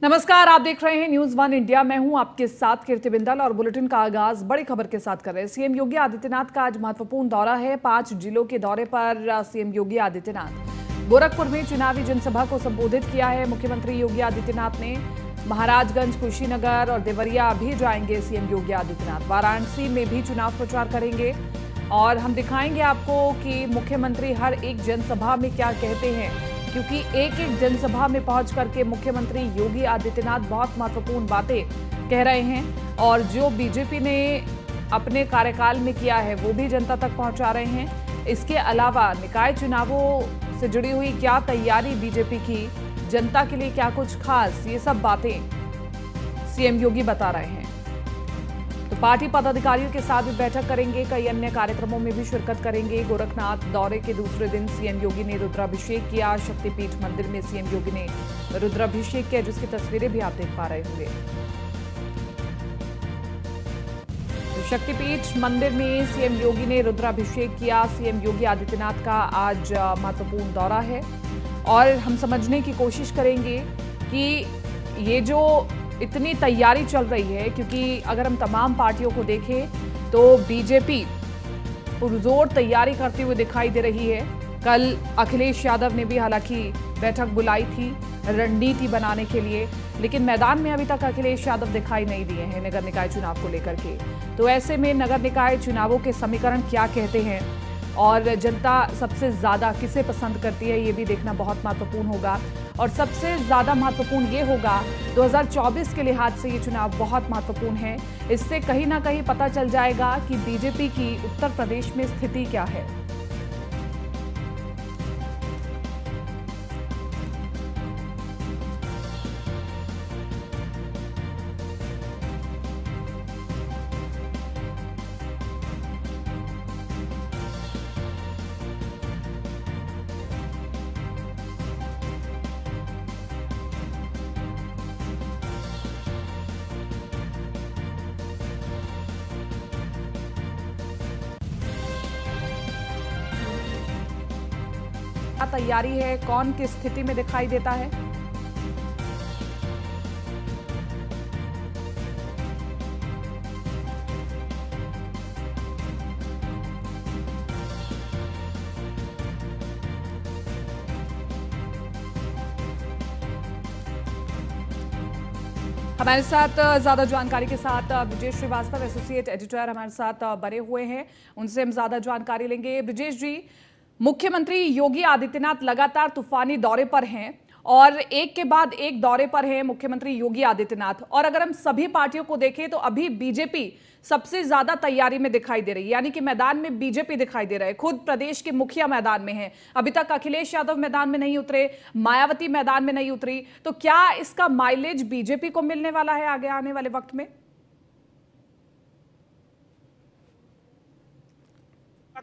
नमस्कार, आप देख रहे हैं न्यूज वन इंडिया। मैं हूं आपके साथ कीर्ति बिंदल और बुलेटिन का आगाज बड़ी खबर के साथ कर रहे हैं। सीएम योगी आदित्यनाथ का आज महत्वपूर्ण दौरा है। 5 जिलों के दौरे पर सीएम योगी आदित्यनाथ गोरखपुर में चुनावी जनसभा को संबोधित किया है। मुख्यमंत्री योगी आदित्यनाथ ने महाराजगंज, कुशीनगर और देवरिया भी जाएंगे। सीएम योगी आदित्यनाथ वाराणसी में भी चुनाव प्रचार करेंगे और हम दिखाएंगे आपको कि मुख्यमंत्री हर एक जनसभा में क्या कहते हैं, क्योंकि एक एक जनसभा में पहुंच करके मुख्यमंत्री योगी आदित्यनाथ बहुत महत्वपूर्ण बातें कह रहे हैं और जो बीजेपी ने अपने कार्यकाल में किया है वो भी जनता तक पहुंचा रहे हैं। इसके अलावा निकाय चुनावों से जुड़ी हुई क्या तैयारी बीजेपी की, जनता के लिए क्या कुछ खास, ये सब बातें सीएम योगी बता रहे हैं। तो पार्टी पदाधिकारियों के साथ भी बैठक करेंगे, कई अन्य कार्यक्रमों में भी शिरकत करेंगे। गोरखनाथ दौरे के दूसरे दिन सीएम योगी ने रुद्राभिषेक किया। शक्तिपीठ मंदिर में सीएम योगी ने रुद्राभिषेक किया, जिसकी तस्वीरें भी आप देख पा रहे होंगे। शक्तिपीठ मंदिर में सीएम योगी ने रुद्राभिषेक किया। सीएम योगी आदित्यनाथ का आज महत्वपूर्ण दौरा है और हम समझने की कोशिश करेंगे कि ये जो इतनी तैयारी चल रही है, क्योंकि अगर हम तमाम पार्टियों को देखें तो बीजेपी पुरजोर तैयारी करते हुए दिखाई दे रही है। कल अखिलेश यादव ने भी हालांकि बैठक बुलाई थी रणनीति बनाने के लिए, लेकिन मैदान में अभी तक अखिलेश यादव दिखाई नहीं दिए हैं नगर निकाय चुनाव को लेकर के। तो ऐसे में नगर निकाय चुनावों के समीकरण क्या कहते हैं और जनता सबसे ज्यादा किसे पसंद करती है, ये भी देखना बहुत महत्वपूर्ण होगा। और सबसे ज्यादा महत्वपूर्ण ये होगा 2024 के लिहाज से ये चुनाव बहुत महत्वपूर्ण है। इससे कहीं ना कहीं पता चल जाएगा कि बीजेपी की उत्तर प्रदेश में स्थिति क्या है। क्या तैयारी है, कौन किस स्थिति में दिखाई देता है। हमारे साथ ज्यादा जानकारी के साथ ब्रिजेश श्रीवास्तव, एसोसिएट एडिटर, हमारे साथ बने हुए हैं। उनसे हम ज्यादा जानकारी लेंगे। ब्रिजेश जी, मुख्यमंत्री योगी आदित्यनाथ लगातार तूफानी दौरे पर हैं और एक के बाद एक दौरे पर हैं मुख्यमंत्री योगी आदित्यनाथ। और अगर हम सभी पार्टियों को देखें तो अभी बीजेपी सबसे ज्यादा तैयारी में दिखाई दे रही है, यानी कि मैदान में बीजेपी दिखाई दे रहा है। खुद प्रदेश के मुखिया मैदान में हैं। अभी तक अखिलेश यादव मैदान में नहीं उतरे, मायावती मैदान में नहीं उतरी। तो क्या इसका माइलेज बीजेपी को मिलने वाला है आगे आने वाले वक्त में?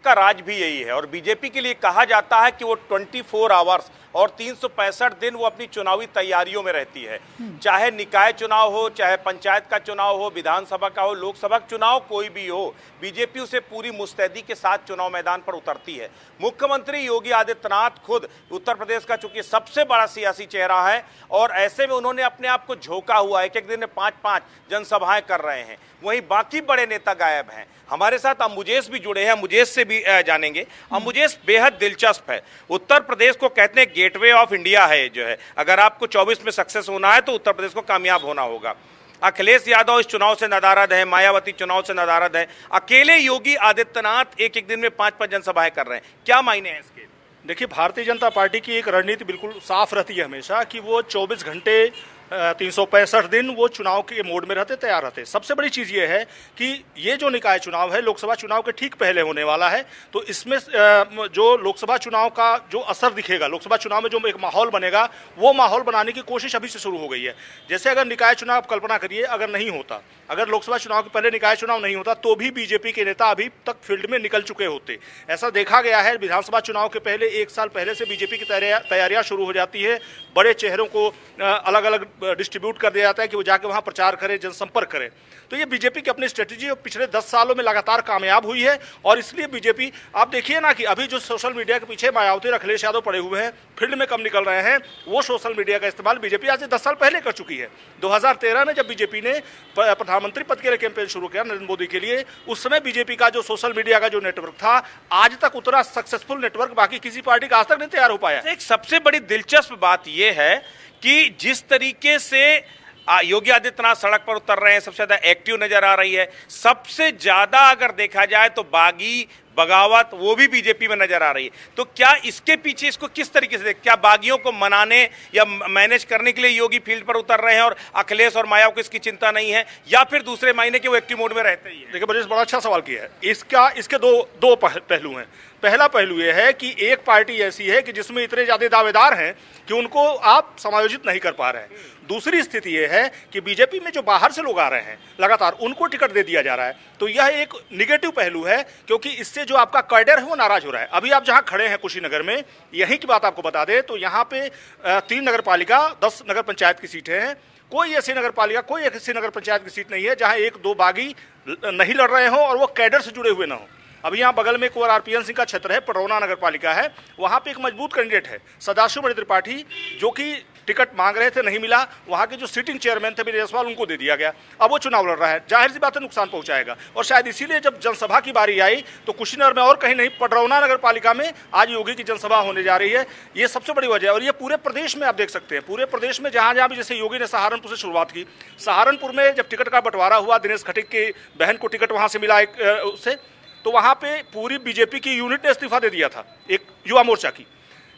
का राज भी यही है और बीजेपी के लिए कहा जाता है कि वो 24 आवर्स और 365 दिन वो अपनी चुनावी तैयारियों में रहती है। चाहे निकाय चुनाव हो, चाहे पंचायत का चुनाव हो, विधानसभा का हो, लोकसभा का चुनाव कोई भी हो, बीजेपी उसे पूरी मुस्तैदी के साथ चुनाव मैदान पर उतरती है। मुख्यमंत्री योगी आदित्यनाथ खुद उत्तर प्रदेश का चूंकि सबसे बड़ा सियासी चेहरा है और ऐसे में उन्होंने अपने आप को झोंका हुआ है। एक दिन में 5-5 जनसभाएं कर रहे हैं, वहीं बाकी बड़े नेता गायब हैं। हमारे साथ अम्बुजेश भी जुड़े हैं, अम्बुजेश से भी जानेंगे। अम्बुजेश, बेहद दिलचस्प है। उत्तर प्रदेश को कहते हैं गेटवे ऑफ इंडिया है जो है। अगर आपको 24 में सक्सेस होना है तो उत्तर प्रदेश को कामयाब होना होगा। अखिलेश यादव इस चुनाव से नदारद है, मायावती चुनाव से नदारद है, अकेले योगी आदित्यनाथ एक एक दिन में 5-5 जनसभाएं कर रहे हैं। क्या मायने हैं इसके? देखिए, भारतीय जनता पार्टी की एक रणनीति बिल्कुल साफ रहती है हमेशा कि वो 24 घंटे 365 दिन वो चुनाव के मोड में रहते, तैयार रहते। सबसे बड़ी चीज़ ये है कि ये जो निकाय चुनाव है लोकसभा चुनाव के ठीक पहले होने वाला है, तो इसमें जो लोकसभा चुनाव का जो असर दिखेगा, लोकसभा चुनाव में जो एक माहौल बनेगा, वो माहौल बनाने की कोशिश अभी से शुरू हो गई है। जैसे अगर निकाय चुनाव आप कल्पना करिए, अगर नहीं होता, अगर लोकसभा चुनाव के पहले निकाय चुनाव नहीं होता तो भी बीजेपी के नेता अभी तक फील्ड में निकल चुके होते। ऐसा देखा गया है। विधानसभा चुनाव के पहले 1 साल पहले से बीजेपी की तैयारियां शुरू हो जाती है। बड़े चेहरों को अलग अलग डिस्ट्रीब्यूट कर दिया जाता है कि वो जाके वहाँ प्रचार करे, जनसंपर्क करे। तो ये बीजेपी की अपनी स्ट्रेटेजी पिछले 10 सालों में लगातार कामयाब हुई है। और इसलिए बीजेपी, आप देखिए ना कि अभी जो सोशल मीडिया के पीछे मायावती और अखिलेश यादव पड़े हुए हैं, फील्ड में कम निकल रहे हैं, वो सोशल मीडिया का इस्तेमाल बीजेपी आज से 10 साल पहले कर चुकी है। 2013 में जब बीजेपी ने प्रधानमंत्री पद के लिए कैंपेन शुरू किया नरेंद्र मोदी के लिए, उस समय बीजेपी का जो सोशल मीडिया का जो नेटवर्क था, आज तक उतना सक्सेसफुल नेटवर्क बाकी किसी पार्टी का आज तक नहीं तैयार हो पाया। एक सबसे बड़ी दिलचस्प बात यह है कि जिस तरीके से योगी आदित्यनाथ सड़क पर उतर रहे हैं, सबसे ज्यादा एक्टिव नजर आ रही है। सबसे ज्यादा अगर देखा जाए तो बागी, बगावत, वो भी बीजेपी में नजर आ रही है। तो क्या इसके पीछे इसको किस तरीके से क्या बागियों को मनाने या मैनेज करने के लिए योगी फील्ड पर उतर रहे हैं और अखिलेश और मायावती को इसकी चिंता नहीं है, या फिर दूसरे महीने के वो एक्टिव मोड में रहते ही हैं? देखिए ब्रजेश, बड़ा अच्छा सवाल किया है। इसके दो पहलू हैं। पहला पहलू यह है कि एक पार्टी ऐसी है कि जिसमें इतने ज्यादा दावेदार हैं कि उनको आप समायोजित नहीं कर पा रहे हैं। दूसरी स्थिति यह है कि बीजेपी में जो बाहर से लोग आ रहे हैं लगातार, उनको टिकट दे दिया जा रहा है। तो यह एक निगेटिव पहलू है, क्योंकि इससे जो आपका कैडर है वो नाराज हो रहा है। अभी आप जहां खड़े हैं कुशीनगर में, यहीं की बात आपको बता दें तो यहाँ पे 3 नगर पालिका, 10 नगर पंचायत की सीटें हैं। कोई ऐसी नगर पालिका, कोई ऐसी नगर पंचायत की सीट नहीं है जहां 1-2 बागी नहीं लड़ रहे हों और वो कैडर से जुड़े हुए ना हो। अभी यहाँ बगल में कुंवर आरपीएन सिंह का क्षेत्र है, पडरौना नगर पालिका है, वहाँ पे एक मजबूत कैंडिडेट है सदाशिव मणि त्रिपाठी, जो कि टिकट मांग रहे थे, नहीं मिला। वहाँ के जो सिटिंग चेयरमैन थे विजय जायसवाल, उनको दे दिया गया। अब वो चुनाव लड़ रहा है, जाहिर सी बात है नुकसान पहुंचाएगा। और शायद इसीलिए जब जनसभा की बारी आई तो कुशीनगर में और कहीं नहीं, पडरौना नगर पालिका में आज योगी की जनसभा होने जा रही है। ये सबसे बड़ी वजह है। और ये पूरे प्रदेश में आप देख सकते हैं, पूरे प्रदेश में जहाँ जहाँ भी, जैसे योगी ने सहारनपुर से शुरुआत की, सहारनपुर में जब टिकट का बंटवारा हुआ, दिनेश खटीक की बहन को टिकट वहाँ से मिला उससे, तो वहां पे पूरी बीजेपी की यूनिट ने इस्तीफा दे दिया था, एक युवा मोर्चा की।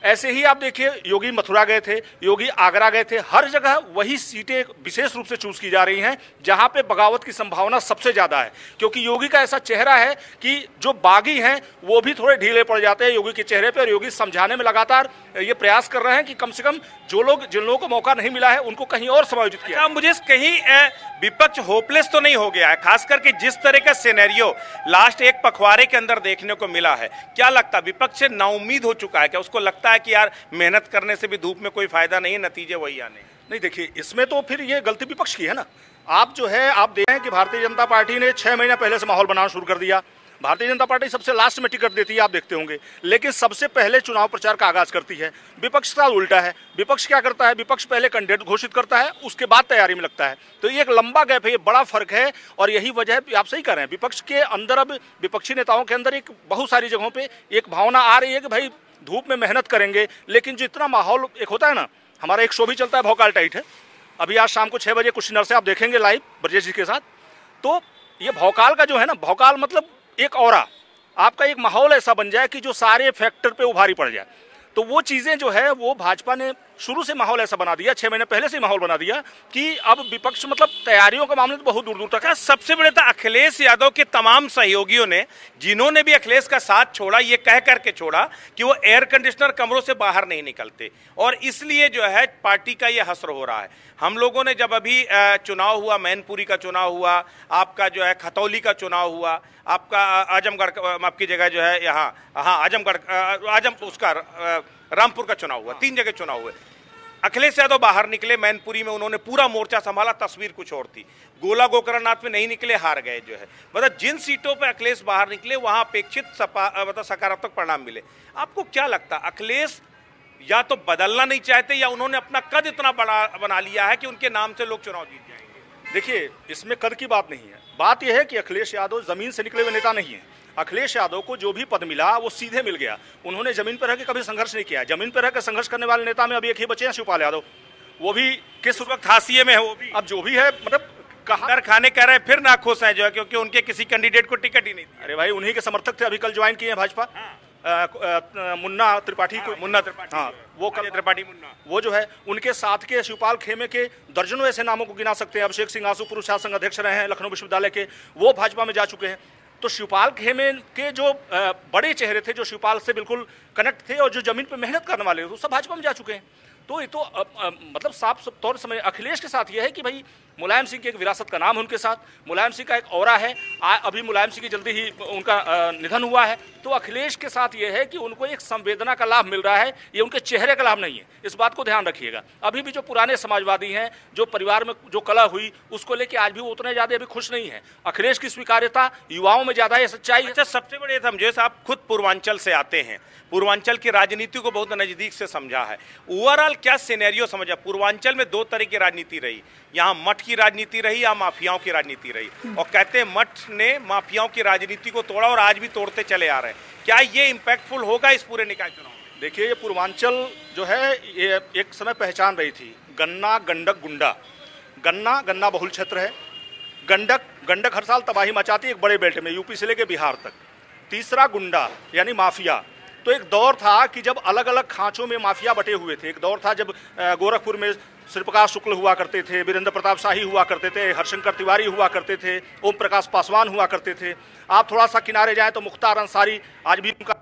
ऐसे ही आप देखिए, योगी मथुरा गए थे, योगी आगरा गए थे, हर जगह वही सीटें विशेष रूप से चूज की जा रही हैं जहां पे बगावत की संभावना सबसे ज्यादा है। क्योंकि योगी का ऐसा चेहरा है कि जो बागी हैं वो भी थोड़े ढीले पड़ जाते हैं योगी के चेहरे पे। और योगी समझाने में लगातार ये प्रयास कर रहे हैं कि कम से कम जिन लोगों को मौका नहीं मिला है उनको कहीं और समायोजित किया। मुझे कहीं विपक्ष होपलेस तो नहीं हो गया है, खास करके जिस तरह का सिनेरियो लास्ट एक पखवाड़े के अंदर देखने को मिला है? क्या लगता है विपक्ष से नाउम्मीद हो चुका है? क्या उसको लगता है कि यार मेहनत करने से भी धूप में कोई फायदा नहीं है, नतीजे वही आने? नहीं, देखिए इसमें तो फिर ये गलती विपक्ष की है ना। आप जो है, आप देख रहे हैं कि भारतीय जनता पार्टी ने 6 महीने पहले से माहौल बनाना शुरू कर दिया। भारतीय जनता पार्टी सबसे लास्ट में टिकट देती है, आप देखते होंगे, लेकिन सबसे पहले चुनाव प्रचार का आगाज करती है। विपक्ष का उल्टा है। विपक्ष क्या करता है? विपक्ष पहले कैंडिडेट घोषित करता है, उसके बाद तैयारी में लगता है। तो ये एक लंबा गैप है, ये बड़ा फर्क है। और यही वजह है, आप सही कह रहे हैं, विपक्ष के अंदर, अब विपक्षी नेताओं के अंदर एक बहुत सारी जगहों पर एक भावना आ रही है कि भाई धूप में मेहनत करेंगे, लेकिन जितना माहौल एक होता है ना, हमारा एक शो भी चलता है भौकाल टाइट है, अभी आज शाम को 6 बजे कुशीनगर से आप देखेंगे लाइव ब्रजेश जी के साथ। तो ये भौकाल का जो है ना, भौकाल मतलब एक औरा, आपका एक माहौल ऐसा बन जाए कि जो सारे फैक्टर पे उभारी पड़ जाए। तो वो चीजें जो है वो भाजपा ने शुरू से माहौल ऐसा बना दिया, 6 महीने पहले से माहौल बना दिया कि अब विपक्ष मतलब तैयारियों का मामले तो बहुत दूर दूर तक है। सबसे बड़े था अखिलेश यादव के तमाम सहयोगियों ने, जिन्होंने भी अखिलेश का साथ छोड़ा, ये कह करके छोड़ा कि वो एयर कंडीशनर कमरों से बाहर नहीं निकलते, और इसलिए जो है पार्टी का ये हसर हो रहा है। हम लोगों ने जब अभी चुनाव हुआ, मैनपुरी का चुनाव हुआ, आपका जो है खतौली का चुनाव हुआ, आपका आजमगढ़, आपकी जगह जो है यहाँ, हाँ आजमगढ़, उसका रामपुर का चुनाव हुआ, 3 जगह चुनाव हुए। अखिलेश यादव बाहर निकले, मैनपुरी में उन्होंने पूरा मोर्चा संभाला, तस्वीर कुछ और थी। गोला गोकर्णनाथ में नहीं निकले, हार गए जो है। मतलब जिन सीटों पे अखिलेश बाहर निकले वहां अपेक्षित मतलब सकारात्मक परिणाम मिले। आपको क्या लगता, अखिलेश या तो बदलना नहीं चाहते, या उन्होंने अपना कद इतना बड़ा बना लिया है कि उनके नाम से लोग चुनाव जीत जाएंगे? देखिए, इसमें कद की बात नहीं है। बात यह है कि अखिलेश यादव जमीन से निकले हुए नेता नहीं है। अखिलेश यादव को जो भी पद मिला वो सीधे मिल गया। उन्होंने जमीन पर रह के कभी संघर्ष नहीं किया। जमीन पर रह के संघर्ष करने वाले नेता में अभी एक ही बचे हैं, शिवपाल यादव, वो भी किस वक्त हाशिए में है। वो भी अब जो भी है, मतलब कहाँ खाने कह रहे हैं, फिर नाखुश हैं जो है, क्योंकि उनके किसी कैंडिडेट को टिकट ही नहीं दी। अरे भाई, उन्हीं के समर्थक थे, अभी कल ज्वाइन किए हैं भाजपा। मुन्ना त्रिपाठी को, मुन्ना त्रिपाठी, हाँ, वो त्रिपाठी मुन्ना, वो जो है, उनके साथ के शिवपाल खेमे के दर्जनों ऐसे नामों को गिना सकते हैं। अभिषेक सिंह आंसू पुरुष शासन संघ अध्यक्ष रहे हैं लखनऊ विश्वविद्यालय के, वो भाजपा में जा चुके हैं। तो शिवपाल खेमे के जो बड़े चेहरे थे, जो शिवपाल से बिल्कुल कनेक्ट थे और जो जमीन पे मेहनत करने वाले थे वो सब भाजपा में जा चुके हैं। तो ये तो मतलब साफ तौर से अखिलेश के साथ ये है कि भाई मुलायम सिंह की एक विरासत का नाम है उनके साथ, मुलायम सिंह का एक औरा है, अभी मुलायम सिंह की जल्दी ही उनका निधन हुआ है। तो अखिलेश के साथ ये है कि उनको एक संवेदना का लाभ मिल रहा है, ये उनके चेहरे का लाभ नहीं है, इस बात को ध्यान रखिएगा। अभी भी जो पुराने समाजवादी हैं, जो परिवार में जो कलह हुई उसको लेकर आज भी वो उतने ज्यादा अभी खुश नहीं है। अखिलेश की स्वीकार्यता युवाओं में ज्यादा है, सच्चाई। अच्छा, सबसे बड़ी समझे साहब, खुद पूर्वांचल से आते हैं, पूर्वांचल की राजनीति को बहुत नजदीक से समझा है। ओवरऑल क्या सिनेरियो समझा? पूर्वांचल में दो तरह की राजनीति रही, यहाँ मठ की राजनीति रही या माफियाओं की राजनीति रही, और कहते हैं मठ ने माफियाओं की राजनीति को तोड़ा और आज भी तोड़ते चले आ रहे हैं। क्या ये इम्पैक्टफुल होगा इस पूरे निकाय चुनाव में? देखिए, ये पूर्वांचल जो है ये एक समय पहचान रही थी, गन्ना गंडक गुंडा। गन्ना बहुल क्षेत्र है, गंडक हर साल तबाही मचाती है एक बड़े बेल्ट में, यूपी से लेकर बिहार तक। तीसरा गुंडा यानी माफिया। तो एक दौर था कि जब अलग अलग खांचों में माफिया बटे हुए थे। एक दौर था जब गोरखपुर में श्री प्रकाश शुक्ल हुआ करते थे, वीरेंद्र प्रताप शाही हुआ करते थे, हरशंकर तिवारी हुआ करते थे, ओम प्रकाश पासवान हुआ करते थे। आप थोड़ा सा किनारे जाएं तो मुख्तार अंसारी आज भी उनका।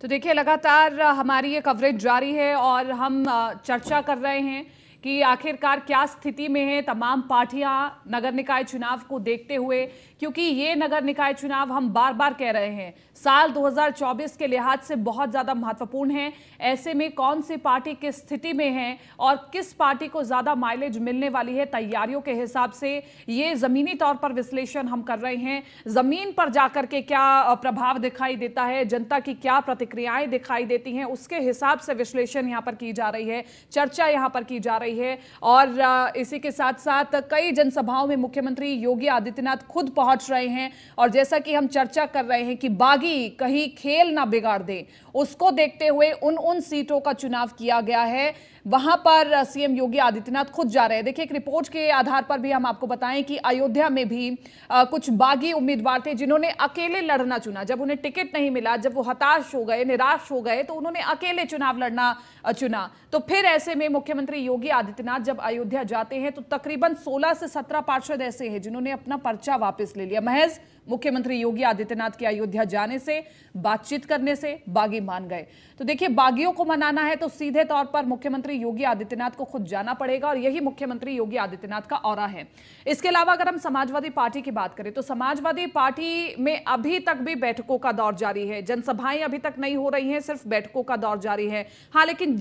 तो देखिए, लगातार हमारी ये कवरेज जारी है और हम चर्चा कर रहे हैं कि आखिरकार क्या स्थिति में है तमाम पार्टियां नगर निकाय चुनाव को देखते हुए, क्योंकि ये नगर निकाय चुनाव हम बार बार कह रहे हैं साल 2024 के लिहाज से बहुत ज्यादा महत्वपूर्ण है। ऐसे में कौन सी पार्टी किस स्थिति में है और किस पार्टी को ज्यादा माइलेज मिलने वाली है, तैयारियों के हिसाब से ये जमीनी तौर पर विश्लेषण हम कर रहे हैं। जमीन पर जाकर के क्या प्रभाव दिखाई देता है, जनता की क्या प्रतिक्रियाएं दिखाई देती हैं, उसके हिसाब से विश्लेषण यहाँ पर की जा रही है, चर्चा यहाँ पर की जा रही है। और इसी के साथ साथ कई जनसभाओं में मुख्यमंत्री योगी आदित्यनाथ खुद पहुंच रहे हैं और जैसा कि हम चर्चा कर रहे हैं कि बागी कहीं खेल ना बिगाड़ दे, उसको देखते हुए उन सीटों का चुनाव किया गया है, वहां पर सीएम योगी आदित्यनाथ खुद जा रहे हैं। देखिए, एक रिपोर्ट के आधार पर भी हम आपको बताएं कि अयोध्या में भी कुछ बागी उम्मीदवार थे जिन्होंने अकेले लड़ना चुना। जब उन्हें टिकट नहीं मिला, जब वो हताश हो गए, निराश हो गए, तो उन्होंने अकेले चुनाव लड़ना चुना। तो फिर ऐसे में मुख्यमंत्री योगी आदित्यनाथ जब अयोध्या जाते हैं तो तकरीबन 16 से 17 पार्षद ऐसे हैं जिन्होंने अपना पर्चा वापस ले लिया। महज मुख्यमंत्री योगी आदित्यनाथ के अयोध्या जाने से, बातचीत करने से बागी मान गए। तो देखिए, बागियों को मनाना है तो सीधे तौर पर मुख्यमंत्री योगी आदित्यनाथ को खुद जाना पड़ेगा और यही मुख्यमंत्री योगी आदित्यनाथ का औरा है। इसके अलावा अगर हम समाजवादी पार्टी की बात करें तो समाजवादी पार्टी में अभी तक भी बैठकों का दौर जारी है, जनसभाएं अभी तक नहीं हो रही हैं, सिर्फ बैठकों का दौर जारी है। हाँ, लेकिन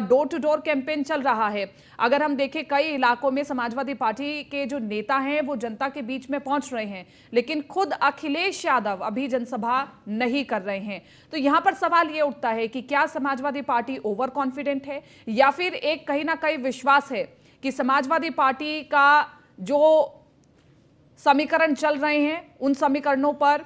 डोर टू डोर कैंपेन चल रहा है। अगर हम देखें, कई इलाकों में समाजवादी पार्टी के जो नेता हैं वो जनता के बीच में पहुंच रहे हैं, लेकिन खुद अखिलेश यादव अभी जनसभा नहीं कर रहे हैं। तो यहां पर सवाल यह उठता है कि क्या समाजवादी पार्टी ओवर कॉन्फिडेंट है या फिर एक कहीं ना कहीं विश्वास है कि समाजवादी पार्टी का जो समीकरण चल रहे हैं उन समीकरणों पर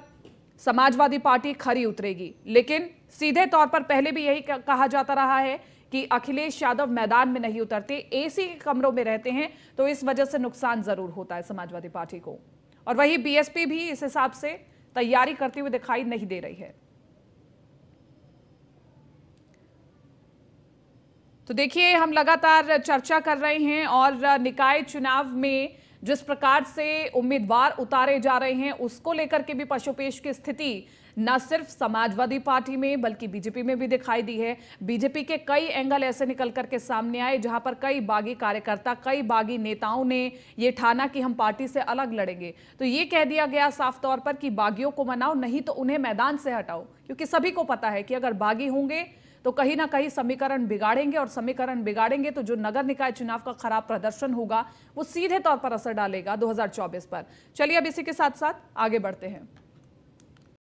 समाजवादी पार्टी खरी उतरेगी। लेकिन सीधे तौर पर पहले भी यही कहा जाता रहा है कि अखिलेश यादव मैदान में नहीं उतरते, एसी कमरों में रहते हैं, तो इस वजह से नुकसान जरूर होता है समाजवादी पार्टी को। और वही बीएसपी भी इस हिसाब से तैयारी करते हुए दिखाई नहीं दे रही है। तो देखिए, हम लगातार चर्चा कर रहे हैं और निकाय चुनाव में जिस प्रकार से उम्मीदवार उतारे जा रहे हैं उसको लेकर के भी पशुपेश की स्थिति न सिर्फ समाजवादी पार्टी में बल्कि बीजेपी में भी दिखाई दी है। बीजेपी के कई एंगल ऐसे निकल करके सामने आए जहां पर कई बागी कार्यकर्ता, कई बागी नेताओं ने ये ठाना कि हम पार्टी से अलग लड़ेंगे। तो ये कह दिया गया साफ तौर पर कि बागियों को मनाओ, नहीं तो उन्हें मैदान से हटाओ, क्योंकि सभी को पता है कि अगर बागी होंगे तो कहीं ना कहीं समीकरण बिगाड़ेंगे और समीकरण बिगाड़ेंगे तो जो नगर निकाय चुनाव का खराब प्रदर्शन होगा वो सीधे तौर पर असर डालेगा 2024 पर। चलिए अब इसी के साथ साथ आगे बढ़ते हैं।